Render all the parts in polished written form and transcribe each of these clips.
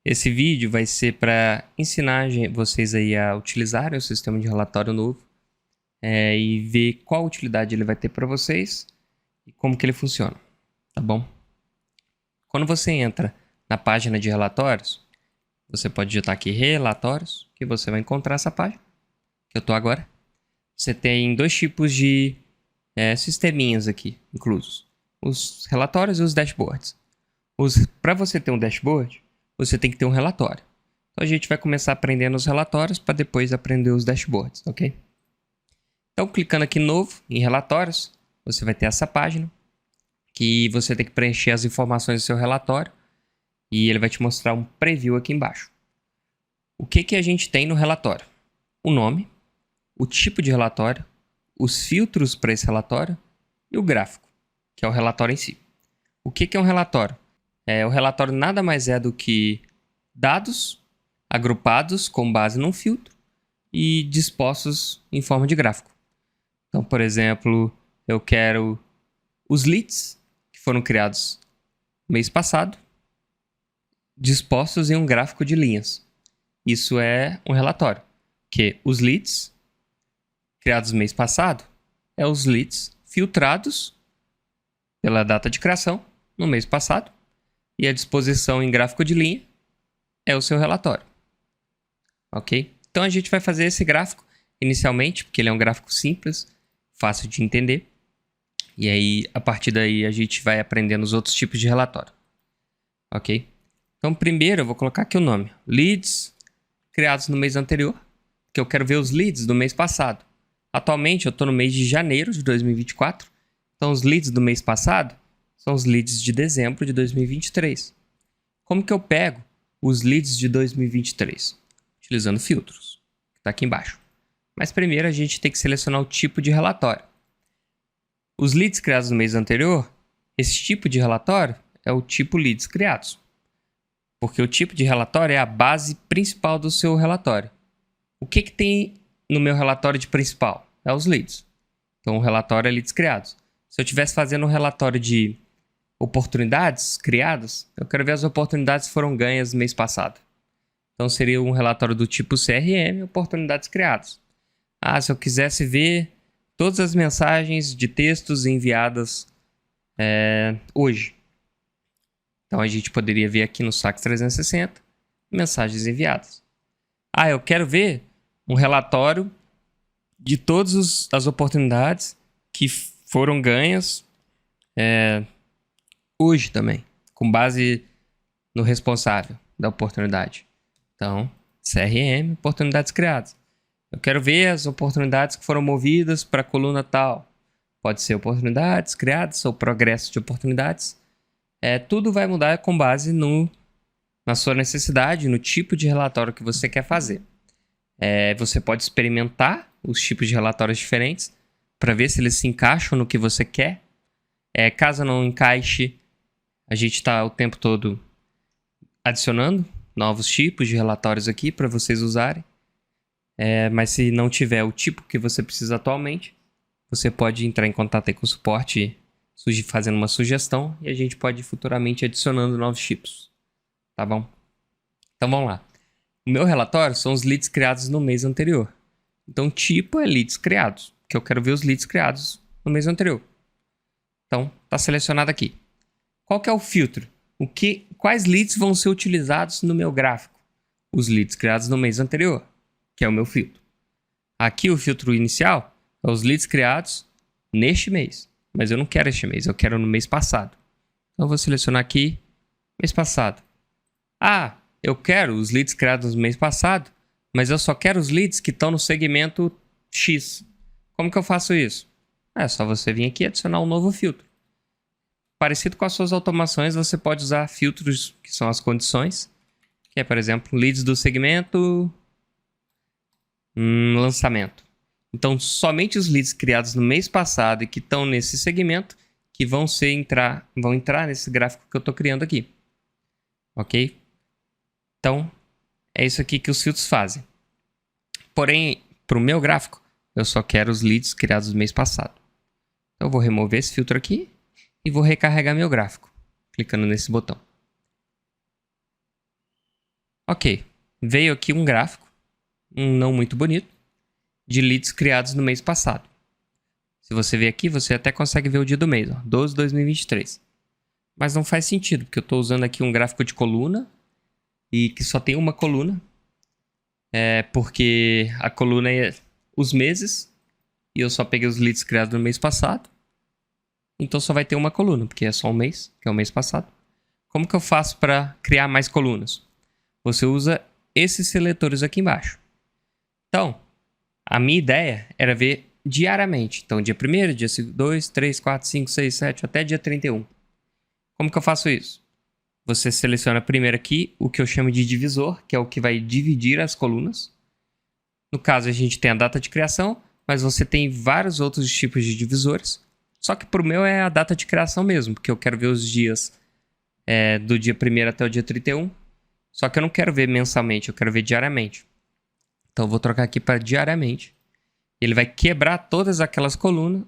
Esse vídeo vai ser para ensinar vocês aí a utilizarem o sistema de relatório novo e ver qual utilidade ele vai ter para vocês e como que ele funciona, tá bom? Quando você entra na página de relatórios, você pode digitar aqui relatórios, que você vai encontrar essa página, que eu estou agora. Você tem dois tipos de sisteminhas aqui inclusos, os relatórios e os dashboards. Para você ter um dashboard, você tem que ter um relatório. Então a gente vai começar aprendendo os relatórios para depois aprender os dashboards, ok? Então clicando aqui novo em relatórios, você vai ter essa página que você tem que preencher as informações do seu relatório e ele vai te mostrar um preview aqui embaixo. O que a gente tem no relatório? O nome, o tipo de relatório, os filtros para esse relatório e o gráfico, que é o relatório em si. O que é um relatório? O relatório nada mais é do que dados agrupados com base num filtro e dispostos em forma de gráfico. Então, por exemplo, eu quero os leads que foram criados mês passado, dispostos em um gráfico de linhas. Isso é um relatório, que os leads criados mês passado é os leads filtrados pela data de criação no mês passado e a disposição em gráfico de linha é o seu relatório. Ok? Então a gente vai fazer esse gráfico inicialmente, porque ele é um gráfico simples, fácil de entender. E aí, a partir daí, a gente vai aprendendo os outros tipos de relatório. Ok? Então, primeiro eu vou colocar aqui o nome. Leads criados no mês anterior, que eu quero ver os leads do mês passado. Atualmente, eu estou no mês de janeiro de 2024. Então, os leads do mês passado são os leads de dezembro de 2023. Como que eu pego os leads de 2023? Utilizando filtros, que está aqui embaixo. Mas primeiro a gente tem que selecionar o tipo de relatório. Os leads criados no mês anterior, esse tipo de relatório é o tipo leads criados. Porque o tipo de relatório é a base principal do seu relatório. O que tem no meu relatório de principal? É os leads. Então o relatório é leads criados. Se eu estivesse fazendo um relatório de oportunidades criadas, eu quero ver as oportunidades que foram ganhas no mês passado. Então seria um relatório do tipo CRM, oportunidades criadas. Se eu quisesse ver todas as mensagens de textos enviadas hoje. Então a gente poderia ver aqui no Sax 360 mensagens enviadas. Eu quero ver um relatório de todas as oportunidades que foram ganhas hoje também, com base no responsável da oportunidade. Então, CRM, oportunidades criadas. Eu quero ver as oportunidades que foram movidas para a coluna tal. Pode ser oportunidades criadas ou progresso de oportunidades. Tudo vai mudar com base na sua necessidade, no tipo de relatório que você quer fazer. Você pode experimentar os tipos de relatórios diferentes para ver se eles se encaixam no que você quer. Caso não encaixe, a gente está o tempo todo adicionando novos tipos de relatórios aqui para vocês usarem. Mas se não tiver o tipo que você precisa atualmente, você pode entrar em contato aí com o suporte fazendo uma sugestão e a gente pode ir futuramente adicionando novos tipos. Tá bom? Então vamos lá. O meu relatório são os leads criados no mês anterior. Então tipo é leads criados, que eu quero ver os leads criados no mês anterior. Então está selecionado aqui. Qual que é o filtro? Quais leads vão ser utilizados no meu gráfico? Os leads criados no mês anterior, que é o meu filtro. Aqui o filtro inicial é os leads criados neste mês. Mas eu não quero este mês, eu quero no mês passado. Então eu vou selecionar aqui mês passado. Eu quero os leads criados no mês passado, mas eu só quero os leads que estão no segmento X. Como que eu faço isso? É só você vir aqui e adicionar um novo filtro. Parecido com as suas automações, você pode usar filtros que são as condições, que é, por exemplo, leads do segmento lançamento. Então, somente os leads criados no mês passado e que estão nesse segmento que vão entrar nesse gráfico que eu estou criando aqui. Ok? Então, é isso aqui que os filtros fazem. Porém, para o meu gráfico, eu só quero os leads criados no mês passado. Então, eu vou remover esse filtro aqui e vou recarregar meu gráfico, clicando nesse botão. Ok, veio aqui um gráfico, não muito bonito, de leads criados no mês passado. Se você ver aqui, você até consegue ver o dia do mês, ó, 12/2023. Mas não faz sentido, porque eu estou usando aqui um gráfico de coluna e que só tem uma coluna. Porque a coluna é os meses e eu só peguei os leads criados no mês passado. Então só vai ter uma coluna, porque é só um mês, que é o mês passado. Como que eu faço para criar mais colunas? Você usa esses seletores aqui embaixo. Então, a minha ideia era ver diariamente. Então, dia 1º, dia 2, 3, 4, 5, 6, 7, até dia 31. Como que eu faço isso? Você seleciona primeiro aqui o que eu chamo de divisor, que é o que vai dividir as colunas. No caso, a gente tem a data de criação, mas você tem vários outros tipos de divisores. Só que para o meu é a data de criação mesmo, porque eu quero ver os dias do dia 1º até o dia 31. Só que eu não quero ver mensalmente, eu quero ver diariamente. Então eu vou trocar aqui para diariamente. Ele vai quebrar todas aquelas colunas.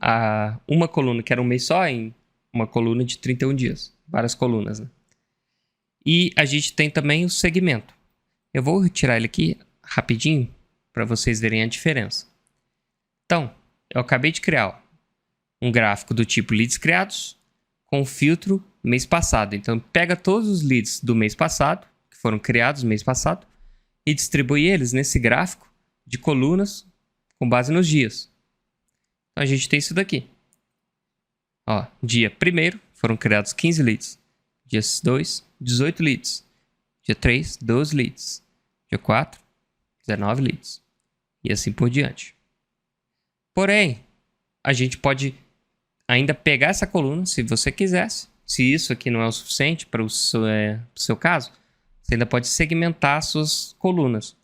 Uma coluna que era um mês só em uma coluna de 31 dias. Várias colunas, né? E a gente tem também o segmento. Eu vou retirar ele aqui rapidinho para vocês verem a diferença. Então, eu acabei de criar um gráfico do tipo leads criados com filtro mês passado. Então, pega todos os leads do mês passado, que foram criados no mês passado, e distribui eles nesse gráfico de colunas com base nos dias. Então, a gente tem isso daqui. Ó, dia 1º foram criados 15 leads. Dia 2, 18 leads. Dia 3, 12 leads. Dia 4, 19 leads. E assim por diante. Porém, a gente pode ainda pegar essa coluna, se você quisesse. Se isso aqui não é o suficiente para o seu caso, você ainda pode segmentar as suas colunas. O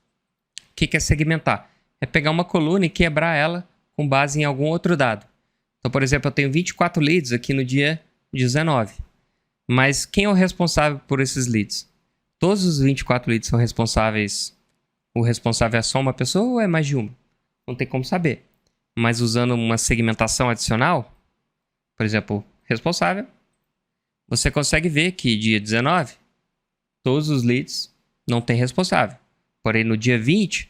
que é segmentar? É pegar uma coluna e quebrar ela com base em algum outro dado. Então, por exemplo, eu tenho 24 leads aqui no dia 19. Mas quem é o responsável por esses leads? Todos os 24 leads são responsáveis. O responsável é só uma pessoa ou é mais de uma? Não tem como saber. Mas usando uma segmentação adicional, por exemplo, responsável, você consegue ver que dia 19, todos os leads não tem responsável. Porém, no dia 20,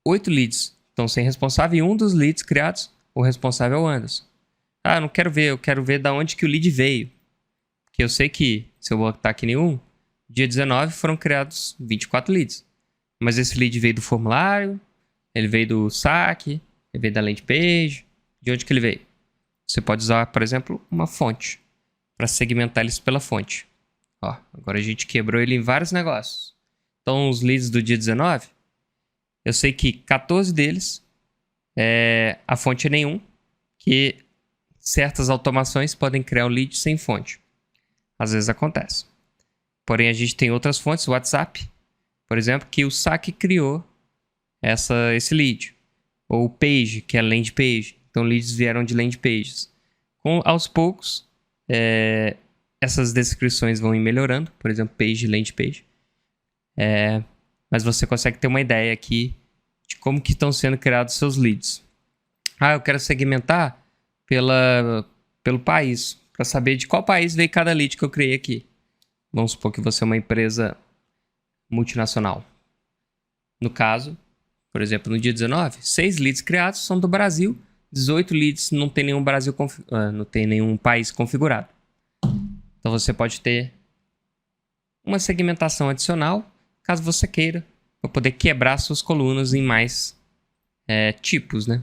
8 leads estão sem responsável e um dos leads criados, o responsável é o Anderson. Eu não quero ver, eu quero ver da onde que o lead veio. Porque eu sei que, se eu botar aqui nenhum, dia 19 foram criados 24 leads. Mas esse lead veio do formulário, ele veio do saque, ele veio da landing page. De onde que ele veio? Você pode usar, por exemplo, uma fonte para segmentar eles pela fonte. Ó, agora a gente quebrou ele em vários negócios. Então, os leads do dia 19, eu sei que 14 deles, a fonte é nenhum, que certas automações podem criar um lead sem fonte. Às vezes acontece. Porém, a gente tem outras fontes, o WhatsApp, por exemplo, que o saque criou esse lead. Ou o page, que é landing page. Então, leads vieram de landing pages. Aos poucos, essas descrições vão ir melhorando. Por exemplo, page, landing page. Mas você consegue ter uma ideia aqui de como que estão sendo criados seus leads. Eu quero segmentar pelo país, para saber de qual país veio cada lead que eu criei aqui. Vamos supor que você é uma empresa multinacional. No caso, por exemplo, no dia 19, 6 leads criados são do Brasil, 18 leads não tem nenhum país configurado. Então você pode ter uma segmentação adicional, caso você queira, para poder quebrar suas colunas em mais tipos, né?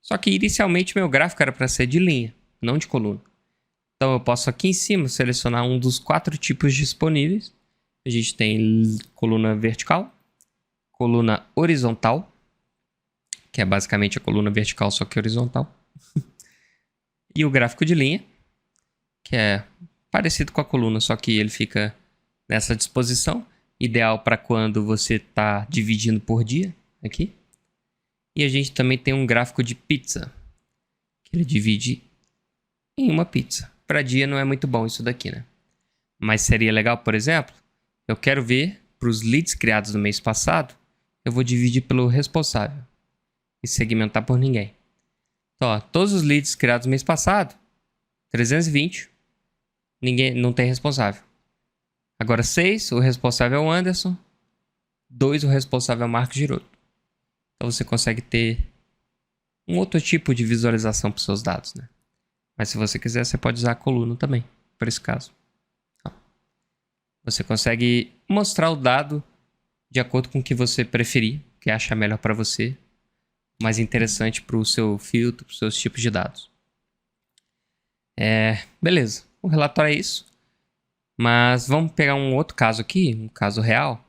Só que inicialmente meu gráfico era para ser de linha, não de coluna. Então eu posso aqui em cima selecionar um dos 4 tipos disponíveis. A gente tem coluna vertical, coluna horizontal, que é basicamente a coluna vertical, só que horizontal. E o gráfico de linha, que é parecido com a coluna, só que ele fica nessa disposição. Ideal para quando você está dividindo por dia, aqui. E a gente também tem um gráfico de pizza, que ele divide em uma pizza. Para dia não é muito bom isso daqui, né? Mas seria legal, por exemplo, eu quero ver para os leads criados no mês passado, eu vou dividir pelo responsável e segmentar por ninguém. Então, ó, todos os leads criados no mês passado, 320, ninguém não tem responsável. Agora 6, o responsável é o Anderson. 2 o responsável é o Marcos Giroto. Então você consegue ter um outro tipo de visualização para os seus dados, né? Mas se você quiser, você pode usar a coluna também, para esse caso. Você consegue mostrar o dado de acordo com o que você preferir, o que achar melhor para você, mais interessante para o seu filtro, para os seus tipos de dados. Beleza, o relatório é isso. Mas vamos pegar um outro caso aqui, um caso real,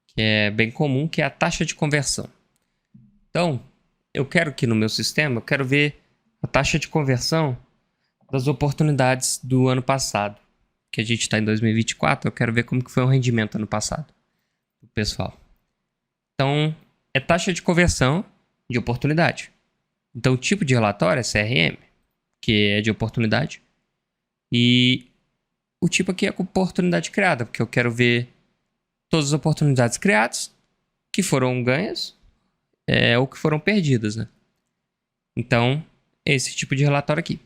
que é bem comum, que é a taxa de conversão. Então, eu quero que no meu sistema, eu quero ver a taxa de conversão das oportunidades do ano passado. Que a gente está em 2024, eu quero ver como que foi o rendimento ano passado do pessoal. Então, é taxa de conversão de oportunidade. Então, o tipo de relatório é CRM, que é de oportunidade. E o tipo aqui é com oportunidade criada, porque eu quero ver todas as oportunidades criadas que foram ganhas ou que foram perdidas, né? Então, esse tipo de relatório aqui.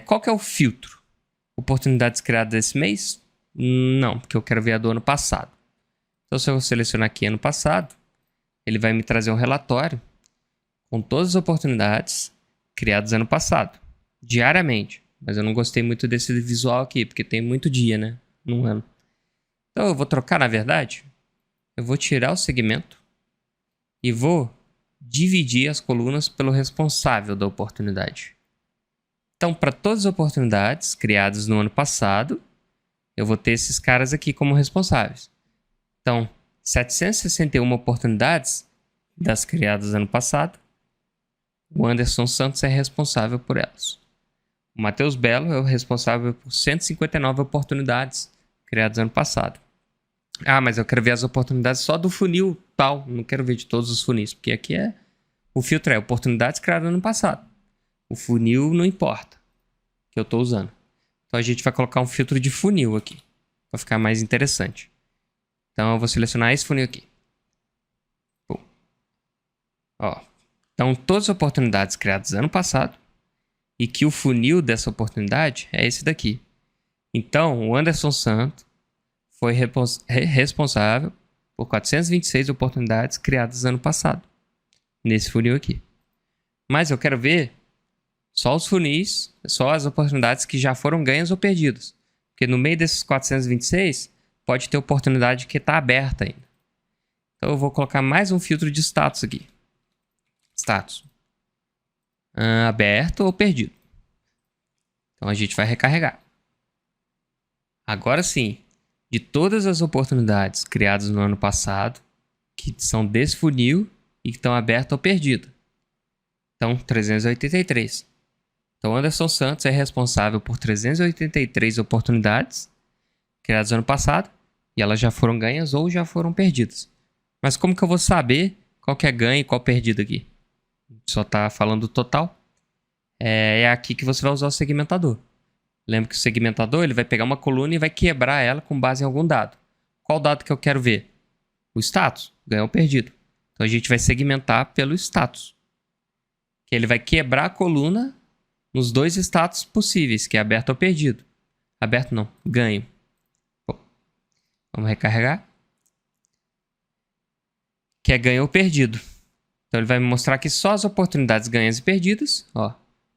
Qual que é o filtro? Oportunidades criadas esse mês? Não, porque eu quero ver a do ano passado. Então, se eu selecionar aqui ano passado, ele vai me trazer um relatório com todas as oportunidades criadas ano passado, diariamente. Mas eu não gostei muito desse visual aqui, porque tem muito dia, né? Num ano. Então, eu vou trocar, na verdade. Eu vou tirar o segmento e vou dividir as colunas pelo responsável da oportunidade. Então, para todas as oportunidades criadas no ano passado, eu vou ter esses caras aqui como responsáveis. Então, 761 oportunidades das criadas ano passado, o Anderson Santos é responsável por elas. O Matheus Belo é o responsável por 159 oportunidades criadas ano passado. Mas eu quero ver as oportunidades só do funil tal, não quero ver de todos os funis, porque aqui o filtro é oportunidades criadas ano passado. O funil não importa, que eu estou usando. Então a gente vai colocar um filtro de funil aqui, para ficar mais interessante. Então eu vou selecionar esse funil aqui. Então todas as oportunidades criadas ano passado e que o funil dessa oportunidade é esse daqui. Então o Anderson Santos foi responsável por 426 oportunidades criadas ano passado, nesse funil aqui. Mas eu quero ver só os funis, só as oportunidades que já foram ganhas ou perdidas. Porque no meio desses 426, pode ter oportunidade que está aberta ainda. Então eu vou colocar mais um filtro de status aqui. Status. Aberto ou perdido. Então a gente vai recarregar. Agora sim, de todas as oportunidades criadas no ano passado, que são desse funil e que estão abertas ou perdidas. Então, 383. Então, Anderson Santos é responsável por 383 oportunidades criadas no ano passado e elas já foram ganhas ou já foram perdidas. Mas como que eu vou saber qual que é ganho e qual perdido aqui? Só está falando o total. É aqui que você vai usar o segmentador. Lembra que o segmentador ele vai pegar uma coluna e vai quebrar ela com base em algum dado. Qual dado que eu quero ver? O status, ganhou ou perdido. Então a gente vai segmentar pelo status. Que ele vai quebrar a coluna nos dois status possíveis, que é aberto ou perdido. Aberto não, ganho. Vamos recarregar. Que é ganho ou perdido. Então ele vai me mostrar aqui só as oportunidades ganhas e perdidas.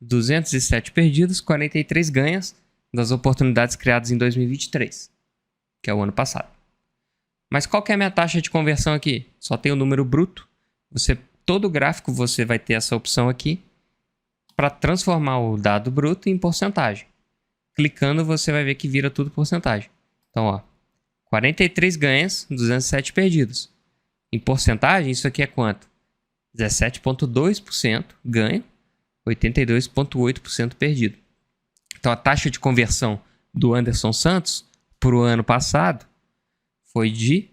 207 perdidas, 43 ganhas das oportunidades criadas em 2023, que é o ano passado. Mas qual que é a minha taxa de conversão aqui? Só tem o número bruto. Todo gráfico você vai ter essa opção aqui para transformar o dado bruto em porcentagem. Clicando você vai ver que vira tudo porcentagem. Então, 43 ganhas, 207 perdidos. Em porcentagem, isso aqui é quanto? 17,2% ganho, 82,8% perdido. Então, a taxa de conversão do Anderson Santos para o ano passado foi de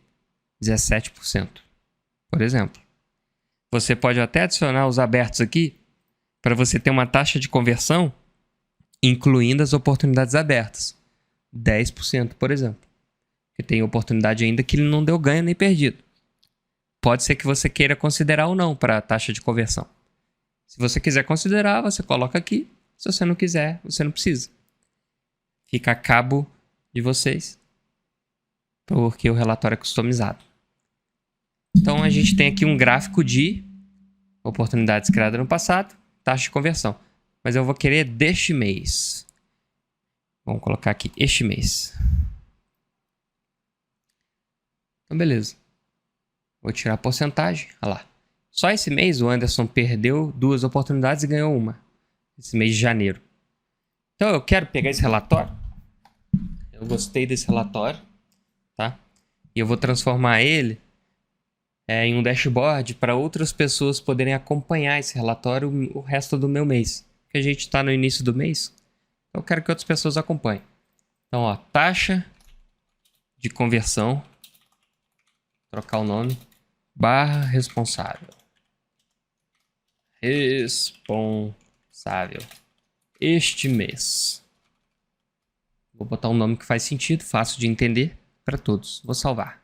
17%, por exemplo. Você pode até adicionar os abertos aqui para você ter uma taxa de conversão incluindo as oportunidades abertas. 10%, por exemplo. Porque tem oportunidade ainda que ele não deu ganho nem perdido. Pode ser que você queira considerar ou não para a taxa de conversão. Se você quiser considerar, você coloca aqui. Se você não quiser, você não precisa. Fica a cabo de vocês, porque o relatório é customizado. Então a gente tem aqui um gráfico de oportunidades criadas no passado, taxa de conversão. Mas eu vou querer deste mês. Vamos colocar aqui este mês. Então beleza. Vou tirar a porcentagem. Olha lá. Só esse mês o Anderson perdeu 2 oportunidades e ganhou uma. Esse mês de janeiro. Então eu quero pegar esse relatório. Eu gostei desse relatório, tá? E eu vou transformar ele em um dashboard para outras pessoas poderem acompanhar esse relatório o resto do meu mês. Porque a gente está no início do mês, eu quero que outras pessoas acompanhem. Então, ó, taxa de conversão, trocar o nome, barra responsável. Responsável. Este mês. Vou botar um nome que faz sentido, fácil de entender para todos. Vou salvar.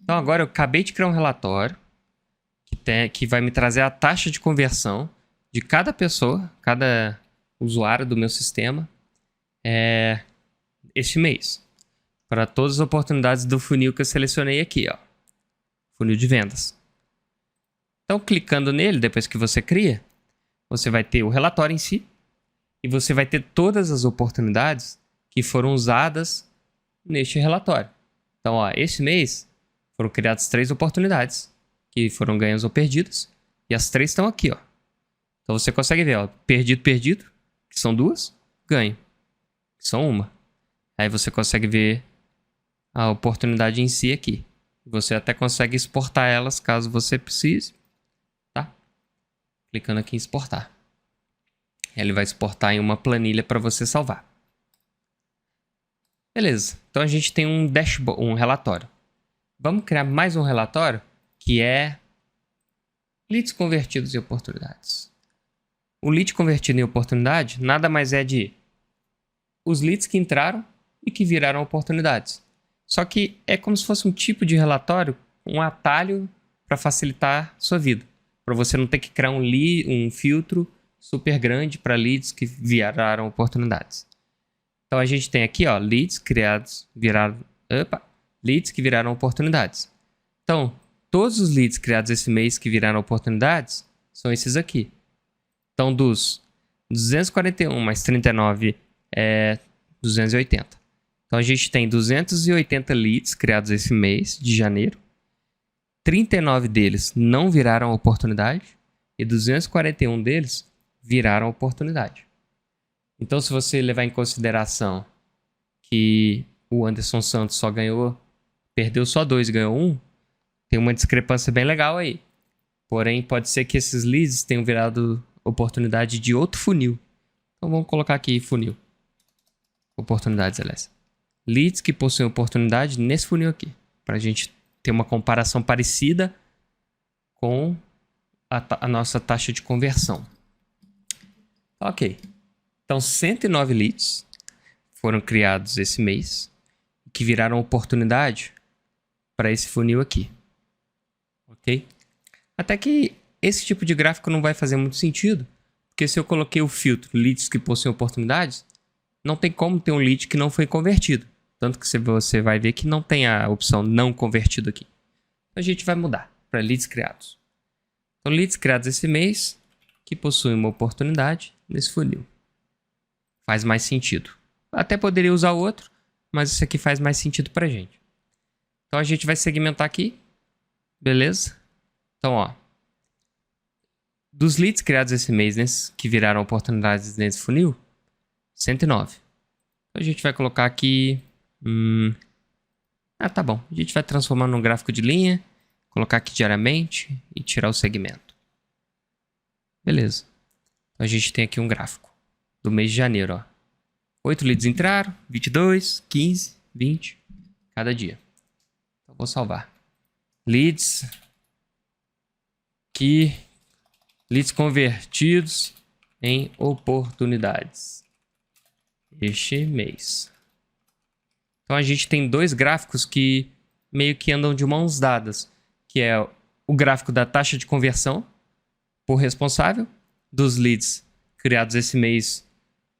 Então agora eu acabei de criar um relatório que vai me trazer a taxa de conversão de cada pessoa, cada usuário do meu sistema este mês. Para todas as oportunidades do funil que eu selecionei aqui, ó. Funil de vendas. Então clicando nele, depois que você cria, você vai ter o relatório em si e você vai ter todas as oportunidades que foram usadas neste relatório. Então, ó, este mês foram criadas 3 oportunidades que foram ganhas ou perdidas. E as 3 estão aqui, ó. Então você consegue ver, ó, perdido, que são 2, ganho, que são 1. Aí você consegue ver a oportunidade em si aqui. Você até consegue exportar elas caso você precise, tá? Clicando aqui em exportar. Ele vai exportar em uma planilha para você salvar. Beleza, então a gente tem um dashboard, um relatório. Vamos criar mais um relatório que é leads convertidos em oportunidades. O lead convertido em oportunidade nada mais é de os leads que entraram e que viraram oportunidades. Só que é como se fosse um tipo de relatório, um atalho para facilitar sua vida. Para você não ter que criar um filtro super grande para leads que viraram oportunidades. Então a gente tem aqui, ó, leads que viraram oportunidades. Então, todos os leads criados esse mês que viraram oportunidades são esses aqui. Então, dos 241 mais 39 é 280. Então, a gente tem 280 leads criados esse mês de janeiro. 39 deles não viraram oportunidade e 241 deles viraram oportunidade. Então, se você levar em consideração que o Anderson Santos só perdeu só 2 e ganhou 1, tem uma discrepância bem legal aí. Porém, pode ser que esses leads tenham virado oportunidade de outro funil. Então, vamos colocar aqui funil. Oportunidades, aliás. Leads que possuem oportunidade nesse funil aqui. Para a gente ter uma comparação parecida com a nossa taxa de conversão. Ok. Então, 109 leads foram criados esse mês que viraram oportunidade para esse funil aqui. Ok? Até que esse tipo de gráfico não vai fazer muito sentido, porque se eu coloquei o filtro leads que possuem oportunidades, não tem como ter um lead que não foi convertido. Tanto que você vai ver que não tem a opção não convertido aqui. Então, a gente vai mudar para leads criados. Então, leads criados esse mês que possuem uma oportunidade nesse funil. Faz mais sentido. Até poderia usar outro, mas esse aqui faz mais sentido pra gente. Então a gente vai segmentar aqui. Beleza? Então, ó. Dos leads criados esse mês, que viraram oportunidades nesse funil, 109. Então a gente vai colocar aqui... tá bom. A gente vai transformar num gráfico de linha, colocar aqui diariamente e tirar o segmento. Beleza. Então a gente tem aqui um gráfico do mês de janeiro, ó. 8 leads entraram, 22, 15, 20, cada dia. Então vou salvar. Leads convertidos em oportunidades este mês. Então a gente tem 2 gráficos que meio que andam de mãos dadas, que é o gráfico da taxa de conversão por responsável dos leads criados esse mês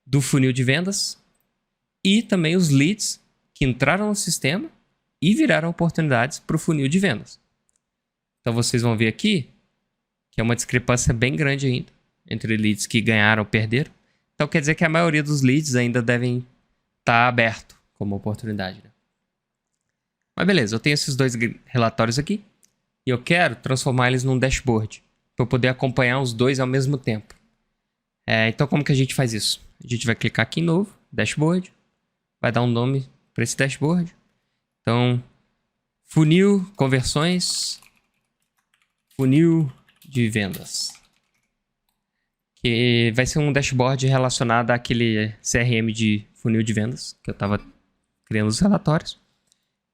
do funil de vendas e também os leads que entraram no sistema e viraram oportunidades para o funil de vendas. Então vocês vão ver aqui que é uma discrepância bem grande ainda entre leads que ganharam ou perderam. Então quer dizer que a maioria dos leads ainda devem estar aberto como oportunidade, né? Mas beleza, eu tenho esses dois relatórios aqui e eu quero transformar eles num dashboard para eu poder acompanhar os dois ao mesmo tempo. Então como que a gente faz isso? A gente vai clicar aqui em novo, dashboard, vai dar um nome para esse dashboard. Então, funil conversões, funil de vendas. Que vai ser um dashboard relacionado àquele CRM de funil de vendas que eu estava criando os relatórios.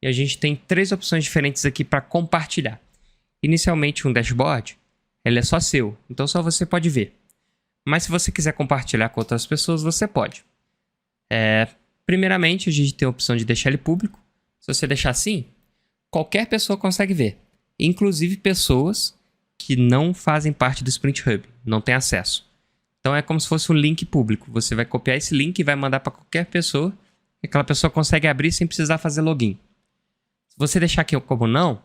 E a gente tem 3 opções diferentes aqui para compartilhar. Inicialmente, um dashboard, ele é só seu, então só você pode ver. Mas se você quiser compartilhar com outras pessoas, você pode. Primeiramente, a gente tem a opção de deixar ele público. Se você deixar assim, qualquer pessoa consegue ver. Inclusive pessoas que não fazem parte do Sprint Hub, não têm acesso. Então é como se fosse um link público. Você vai copiar esse link e vai mandar para qualquer pessoa. E aquela pessoa consegue abrir sem precisar fazer login. Se você deixar aqui como não,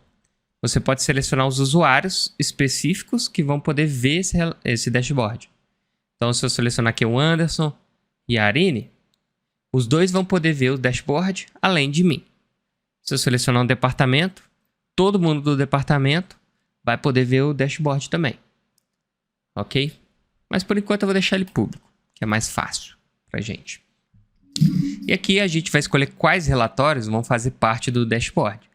você pode selecionar os usuários específicos que vão poder ver esse dashboard. Então se eu selecionar aqui o Anderson e a Arine, os dois vão poder ver o dashboard além de mim. Se eu selecionar um departamento, todo mundo do departamento vai poder ver o dashboard também. Ok? Mas por enquanto eu vou deixar ele público, que é mais fácil pra gente. E aqui a gente vai escolher quais relatórios vão fazer parte do dashboard.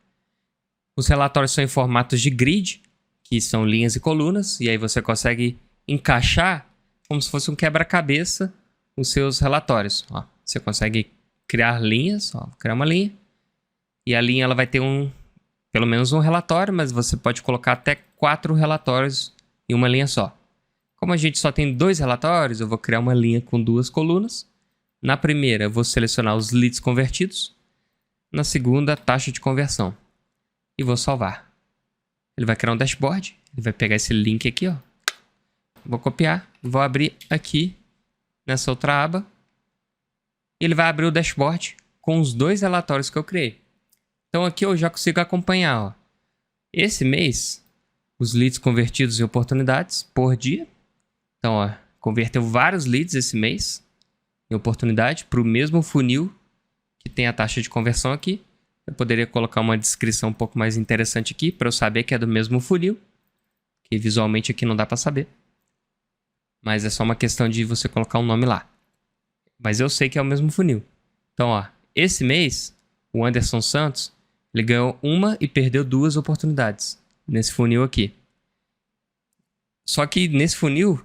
Os relatórios são em formatos de grid, que são linhas e colunas, e aí você consegue encaixar como se fosse um quebra-cabeça os seus relatórios. Ó, você consegue criar linhas, ó, criar uma linha, e a linha ela vai ter pelo menos um relatório, mas você pode colocar até 4 relatórios em uma linha só. Como a gente só tem 2 relatórios, eu vou criar uma linha com 2 colunas. Na primeira, eu vou selecionar os leads convertidos. Na segunda, a taxa de conversão. E vou salvar. Ele vai criar um dashboard. Ele vai pegar esse link aqui, ó. Vou copiar. Vou abrir aqui, nessa outra aba. E ele vai abrir o dashboard com os 2 relatórios que eu criei. Então aqui eu já consigo acompanhar, ó. Esse mês, os leads convertidos em oportunidades por dia. Então, ó, converteu vários leads esse mês em oportunidade para o mesmo funil que tem a taxa de conversão aqui. Eu poderia colocar uma descrição um pouco mais interessante aqui para eu saber que é do mesmo funil, que visualmente aqui não dá para saber. Mas é só uma questão de você colocar um nome lá. Mas eu sei que é o mesmo funil. Então, ó, esse mês, o Anderson Santos, ele ganhou 1 e perdeu 2 oportunidades nesse funil aqui. Só que nesse funil,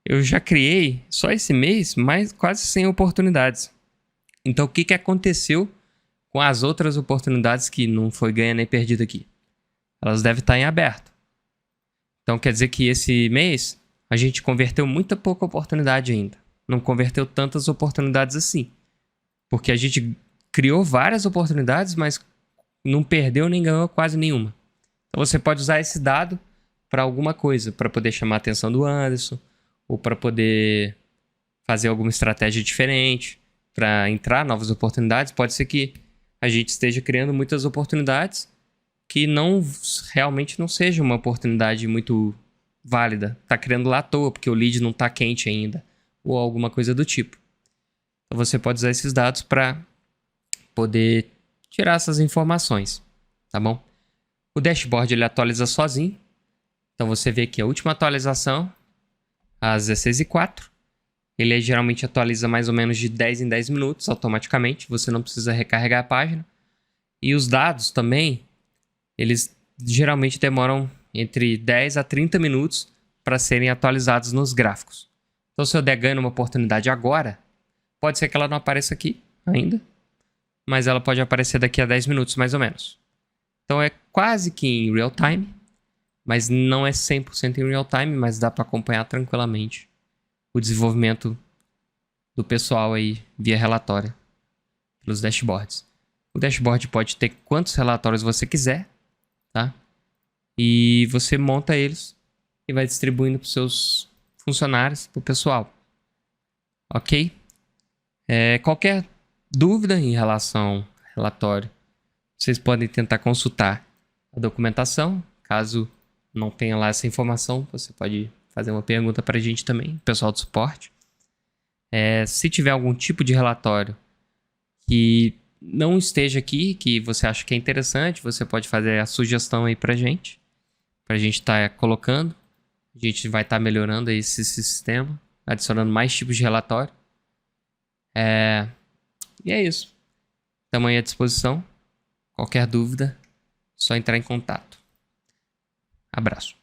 eu já criei, só esse mês, quase 100 oportunidades. Então, o que aconteceu com as outras oportunidades que não foi ganha nem perdida aqui? Elas devem estar em aberto. Então, quer dizer que esse mês, a gente converteu muita pouca oportunidade ainda. Não converteu tantas oportunidades assim. Porque a gente criou várias oportunidades, mas não perdeu nem ganhou quase nenhuma. Então, você pode usar esse dado para alguma coisa, para poder chamar a atenção do Anderson, ou para poder fazer alguma estratégia diferente, para entrar novas oportunidades. Pode ser que a gente esteja criando muitas oportunidades que realmente não seja uma oportunidade muito válida. Está criando lá à toa, porque o lead não está quente ainda, ou alguma coisa do tipo. Então você pode usar esses dados para poder tirar essas informações, tá bom? O dashboard ele atualiza sozinho. Então você vê que a última atualização às 16h04. Ele geralmente atualiza mais ou menos de 10 em 10 minutos automaticamente. Você não precisa recarregar a página. E os dados também, eles geralmente demoram entre 10 a 30 minutos para serem atualizados nos gráficos. Então se eu der ganho numa oportunidade agora, pode ser que ela não apareça aqui ainda, mas ela pode aparecer daqui a 10 minutos mais ou menos. Então é quase que em real time. Mas não é 100% em real time, mas dá para acompanhar tranquilamente o desenvolvimento do pessoal aí via relatório pelos dashboards. O dashboard pode ter quantos relatórios você quiser, tá? E você monta eles e vai distribuindo para os seus funcionários, para o pessoal. Ok? Qualquer dúvida em relação ao relatório, vocês podem tentar consultar a documentação, caso não tenha lá essa informação, você pode fazer uma pergunta para a gente também, pessoal do suporte. Se tiver algum tipo de relatório que não esteja aqui, que você acha que é interessante, você pode fazer a sugestão aí pra gente estar colocando. A gente vai estar melhorando esse sistema, adicionando mais tipos de relatório. E é isso. Estamos aí à disposição. Qualquer dúvida, só entrar em contato. Abraço.